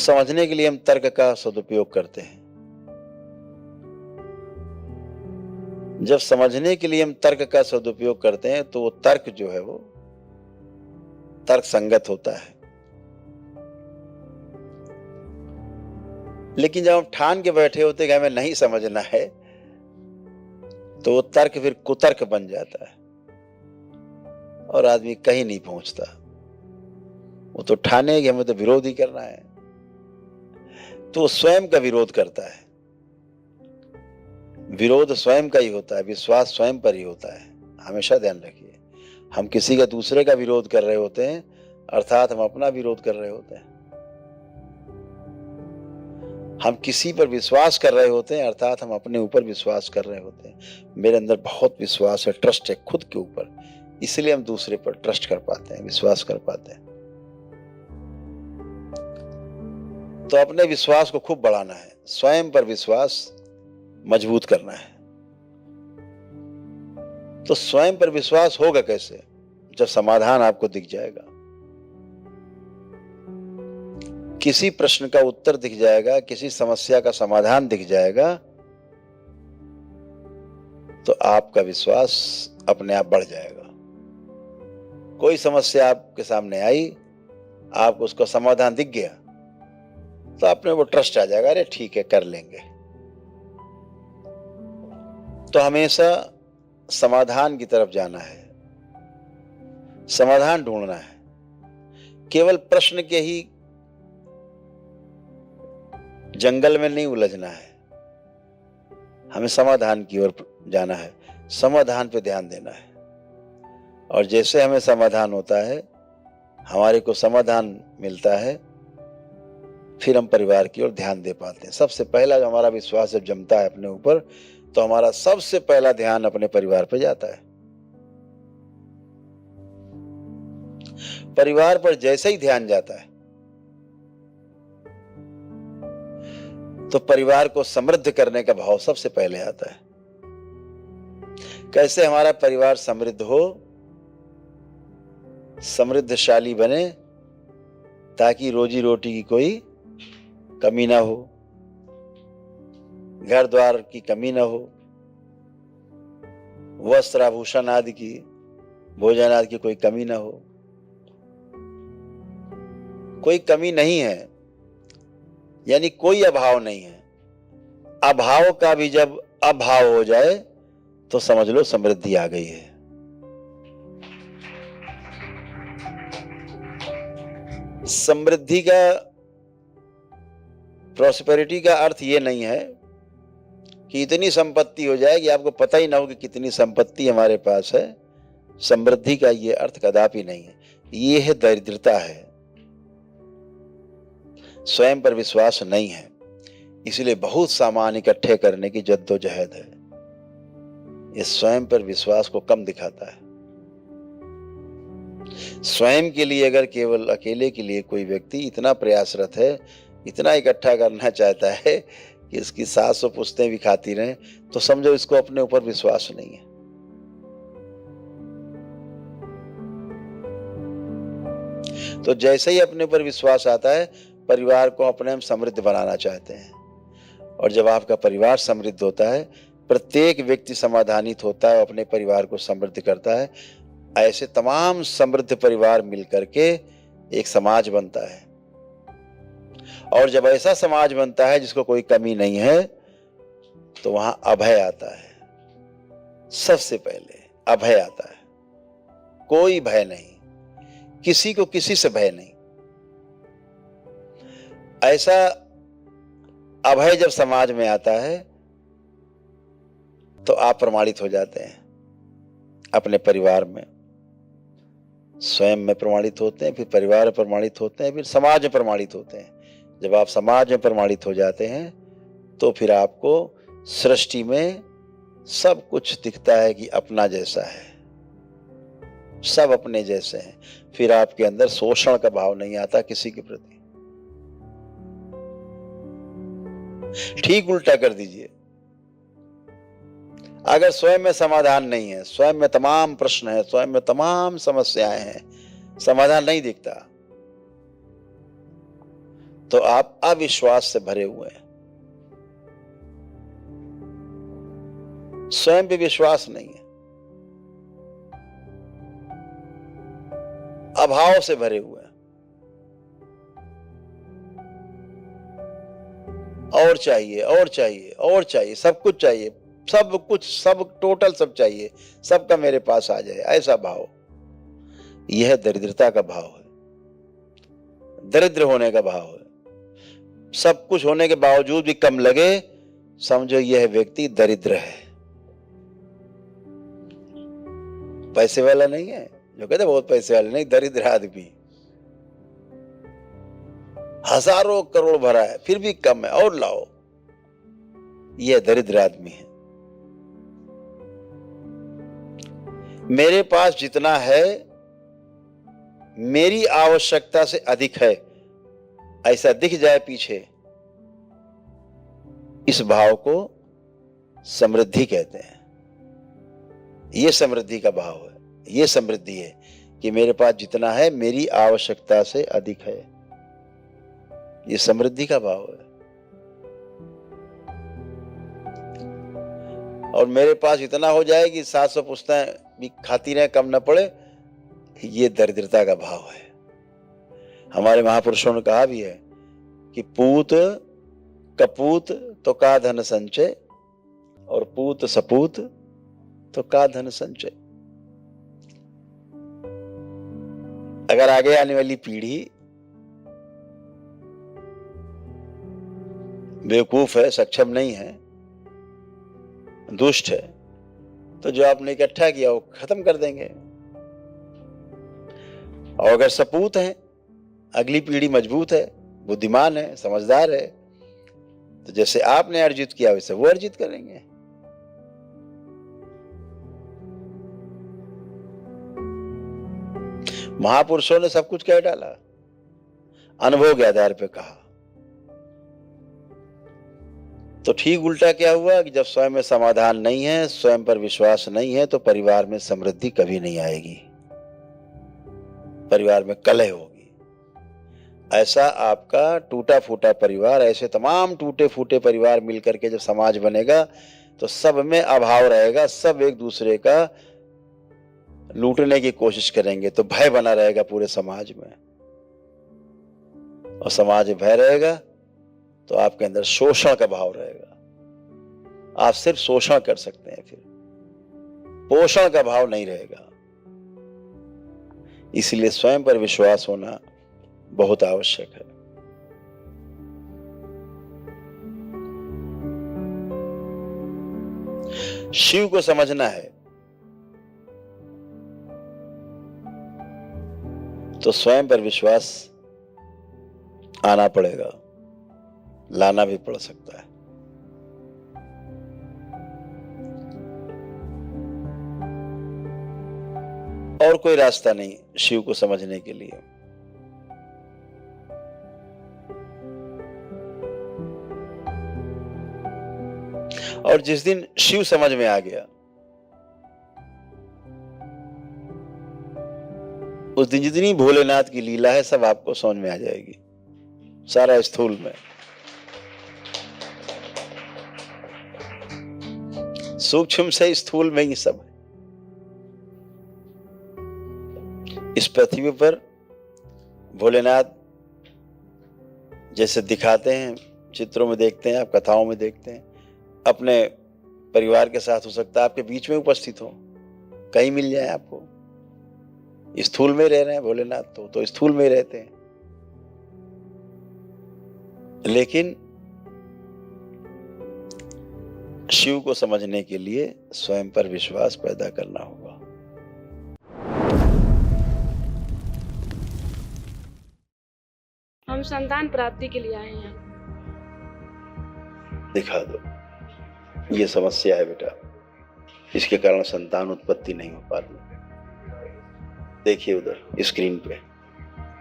समझने के लिए हम तर्क का सदुपयोग करते हैं। जब समझने के लिए हम तर्क का सदुपयोग करते हैं तो वो तर्क जो है वो तर्क संगत होता है। लेकिन जब हम ठान के बैठे होते कि हमें नहीं समझना है तो वो तर्क फिर कुतर्क बन जाता है और आदमी कहीं नहीं पहुंचता। वो तो ठाने कि हमें तो विरोध ही करना है, तो वो स्वयं का विरोध करता है। विरोध स्वयं का ही होता है, विश्वास स्वयं पर ही होता है। हमेशा ध्यान रखिए, हम किसी का दूसरे का विरोध कर रहे होते हैं अर्थात हम अपना विरोध कर रहे होते हैं। हम किसी पर विश्वास कर रहे होते हैं अर्थात हम अपने ऊपर विश्वास कर रहे होते हैं। मेरे अंदर बहुत विश्वास है, ट्रस्ट है खुद के ऊपर, इसलिए हम दूसरे पर ट्रस्ट कर पाते हैं, विश्वास कर पाते हैं। तो अपने विश्वास को खूब बढ़ाना है, स्वयं पर विश्वास मजबूत करना है। तो स्वयं पर विश्वास होगा कैसे? जब समाधान आपको दिख जाएगा, किसी प्रश्न का उत्तर दिख जाएगा, किसी समस्या का समाधान दिख जाएगा, तो आपका विश्वास अपने आप बढ़ जाएगा। कोई समस्या आपके सामने आई, आपको उसका समाधान दिख गया, तो अपने वो ट्रस्ट आ जाएगा, अरे ठीक है कर लेंगे। तो हमेशा समाधान की तरफ जाना है, समाधान ढूंढना है। केवल प्रश्न के ही जंगल में नहीं उलझना है, हमें समाधान की ओर जाना है, समाधान पे ध्यान देना है। और जैसे हमें समाधान होता है, हमारे को समाधान मिलता है, फिर हम परिवार की ओर ध्यान दे पाते हैं। सबसे पहला जो हमारा विश्वास जब जमता है अपने ऊपर, तो हमारा सबसे पहला ध्यान अपने परिवार पर जाता है। परिवार पर जैसे ही ध्यान जाता है तो परिवार को समृद्ध करने का भाव सबसे पहले आता है। कैसे हमारा परिवार समृद्ध हो, समृद्धशाली बने, ताकि रोजी रोटी की कोई कमी ना हो, घर द्वार की कमी ना हो, वस्त्र आभूषण आदि की, भोजन आदि की कोई कमी ना हो। कोई कमी नहीं है यानी कोई अभाव नहीं है। अभाव का भी जब अभाव हो जाए तो समझ लो समृद्धि आ गई है। समृद्धि का, प्रॉस्पेरिटी का अर्थ ये नहीं है कि इतनी संपत्ति हो जाए कि आपको पता ही ना हो कि कितनी संपत्ति हमारे पास है। समृद्धि का ये अर्थ कदापि नहीं है, ये है दरिद्रता है, स्वयं पर विश्वास नहीं है। इसलिए बहुत सामान इकट्ठे करने की जद्दोजहद है, ये स्वयं पर विश्वास को कम दिखाता है। स्वयं के लिए अगर केवल अकेले के लिए कोई व्यक्ति इतना प्रयासरत है, इतना इकट्ठा करना चाहता है कि इसकी 700 पुश्तें भी खाती रहें, तो समझो इसको अपने ऊपर विश्वास नहीं है। तो जैसे ही अपने ऊपर विश्वास आता है, परिवार को अपने हम समृद्ध बनाना चाहते हैं। और जब आपका परिवार समृद्ध होता है, प्रत्येक व्यक्ति समाधानित होता है, अपने परिवार को समृद्ध करता है। ऐसे तमाम समृद्ध परिवार मिलकर के एक समाज बनता है। और जब ऐसा समाज बनता है जिसको कोई कमी नहीं है, तो वहां अभय आता है। सबसे पहले अभय आता है, कोई भय नहीं, किसी को किसी से भय नहीं। ऐसा अभय जब समाज में आता है तो आप प्रमाणित हो जाते हैं अपने परिवार में, स्वयं में प्रमाणित होते हैं, फिर परिवार में प्रमाणित होते हैं, फिर समाज में प्रमाणित होते हैं। जब आप समाज में प्रमाणित हो जाते हैं तो फिर आपको सृष्टि में सब कुछ दिखता है कि अपना जैसा है, सब अपने जैसे हैं। फिर आपके अंदर शोषण का भाव नहीं आता किसी के प्रति। ठीक उल्टा कर दीजिए, अगर स्वयं में समाधान नहीं है, स्वयं में तमाम प्रश्न है, स्वयं में तमाम समस्याएं हैं, समाधान नहीं दिखता, तो आप अविश्वास से भरे हुए हैं, स्वयं पे विश्वास नहीं है, अभाव से भरे हुए हैं। और चाहिए और चाहिए और चाहिए, सब कुछ चाहिए, सब कुछ, सब टोटल सब चाहिए, सबका मेरे पास आ जाए, ऐसा भाव। यह दरिद्रता का भाव है, दरिद्र होने का भाव है। सब कुछ होने के बावजूद भी कम लगे, समझो यह व्यक्ति दरिद्र है। पैसे वाला नहीं है, जो कहते बहुत पैसे वाले नहीं, दरिद्र आदमी। हजारों करोड़ भरा है फिर भी कम है, और लाओ, यह दरिद्र आदमी है। मेरे पास जितना है मेरी आवश्यकता से अधिक है, ऐसा दिख जाए पीछे, इस भाव को समृद्धि कहते हैं। यह समृद्धि का भाव है, यह समृद्धि है कि मेरे पास जितना है मेरी आवश्यकता से अधिक है। यह समृद्धि का भाव है। और मेरे पास इतना हो जाए कि 700 पुस्तकें भी खाती रहे, कम न पड़े, ये दरिद्रता का भाव है। हमारे महापुरुषों ने कहा भी है कि पूत कपूत तो का धन संचय, और पूत सपूत तो का धन संचय। अगर आगे आने वाली पीढ़ी बेवकूफ है, सक्षम नहीं है, दुष्ट है, तो जो आपने इकट्ठा किया वो खत्म कर देंगे। और अगर सपूत है, अगली पीढ़ी मजबूत है, बुद्धिमान है, समझदार है, तो जैसे आपने अर्जित किया वैसे वो अर्जित करेंगे। महापुरुषों ने सब कुछ कह डाला, अनुभव के आधार पे कहा। तो ठीक उल्टा क्या हुआ कि जब स्वयं में समाधान नहीं है, स्वयं पर विश्वास नहीं है, तो परिवार में समृद्धि कभी नहीं आएगी, परिवार में कलह होगी। ऐसा आपका टूटा फूटा परिवार, ऐसे तमाम टूटे फूटे परिवार मिलकर के जब समाज बनेगा तो सब में अभाव रहेगा, सब एक दूसरे का लूटने की कोशिश करेंगे, तो भय बना रहेगा पूरे समाज में। और समाज में भय रहेगा तो आपके अंदर शोषण का भाव रहेगा। आप सिर्फ शोषण कर सकते हैं, फिर पोषण का भाव नहीं रहेगा। इसलिए स्वयं पर विश्वास होना बहुत आवश्यक है। शिव को समझना है तो स्वयं पर विश्वास आना पड़ेगा, लाना भी पड़ सकता है। और कोई रास्ता नहीं शिव को समझने के लिए। और जिस दिन शिव समझ में आ गया, उस दिन जितनी भोलेनाथ की लीला है सब आपको समझ में आ जाएगी, सारा स्थूल में। सूक्ष्म से स्थूल में ही सब है। इस पृथ्वी पर भोलेनाथ जैसे दिखाते हैं, चित्रों में देखते हैं, आप कथाओं में देखते हैं, अपने परिवार के साथ हो सकता है आपके बीच में उपस्थित हो, कहीं मिल जाए आपको। स्थूल में रह रहे हैं भोलेनाथ, तो स्थूल में रहते हैं। लेकिन शिव को समझने के लिए स्वयं पर विश्वास पैदा करना होगा। हम संतान प्राप्ति के लिए आए हैं। दिखा दो, ये समस्या है बेटा, इसके कारण संतान उत्पत्ति नहीं हो पा रही। देखिए उधर स्क्रीन पे,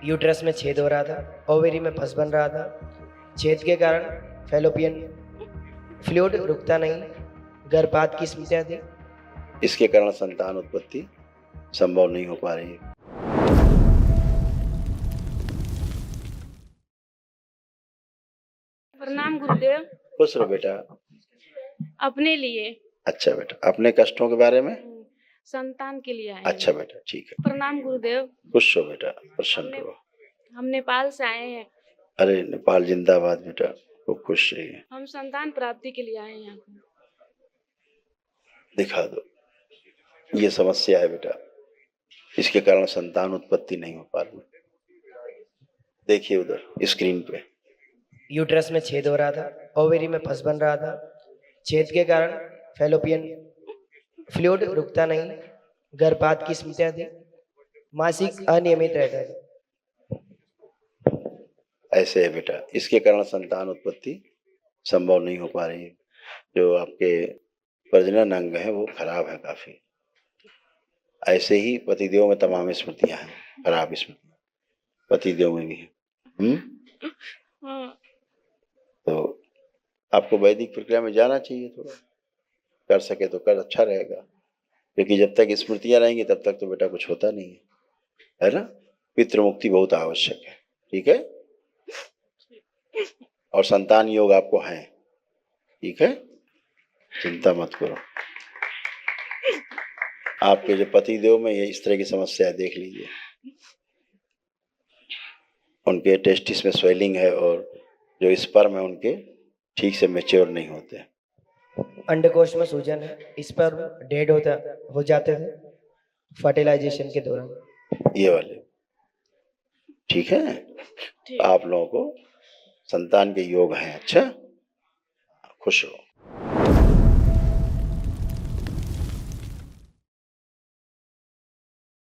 यूट्रस में छेद हो रहा था, ओवेरी में पस बन रहा था। छेद के कारण फैलोपियन फ्लूइड रुकता नहीं, गर्भपात की समस्या थी। इसके कारण संतान उत्पत्ति संभव नहीं हो पा रही है। गुरुदेव। खुश रहो बेटा। अपने लिए, अच्छा बेटा, अपने कष्टों के बारे में। संतान के लिए आए अच्छा हैं। बेटा, ठीक है। प्रणाम गुरुदेव। खुश हो बेटा, प्रसन्न रहो। हम नेपाल से आए हैं। अरे नेपाल जिंदाबाद बेटा, खूब खुश रहिए। हम संतान प्राप्ति के लिए आए हैं यहाँ पे। दिखा दो, ये समस्या है बेटा, इसके कारण संतान उत्पत्ति नहीं हो पा रही। देखिए उधर स्क्रीन पे यूट्रस में छेद हो रहा था, ओवेरी में पस बन रहा था। छेद के कारण फैलोपियन फ्लूइड रुकता नहीं, गर्भपात की स्मृतियां थी, मासिक अनियमित रहता था। ऐसे है बेटा, इसके कारण संतान उत्पत्ति संभव नहीं हो पा रही है। जो आपके प्रजनन अंग है वो खराब है काफी। ऐसे ही पतिदेव में तमाम स्मृतियां हैं, खराब स्मृतियां पतिदेव में भी है। हाँ। तो आपको वैदिक प्रक्रिया में जाना चाहिए, थोड़ा कर सके तो कर, अच्छा रहेगा। क्योंकि जब तक स्मृतियां रहेंगी तब तक तो बेटा कुछ होता नहीं है ना। पितृ मुक्ति बहुत आवश्यक है, ठीक है। और संतान योग आपको है, ठीक है, चिंता मत करो। आपके जो पतिदेव में ये इस तरह की समस्या देख लीजिए, उनके टेस्टिस में स्वेलिंग है और जो स्पर्म है उनके ठीक से मैच्योर नहीं होते। अंडकोश में सूजन है, स्पर्म डेड हो जाते थे फर्टिलाइजेशन के दौरान। ये वाले ठीक है। ठीक। आप लोगों को संतान के योग हैं। अच्छा, खुश रहो।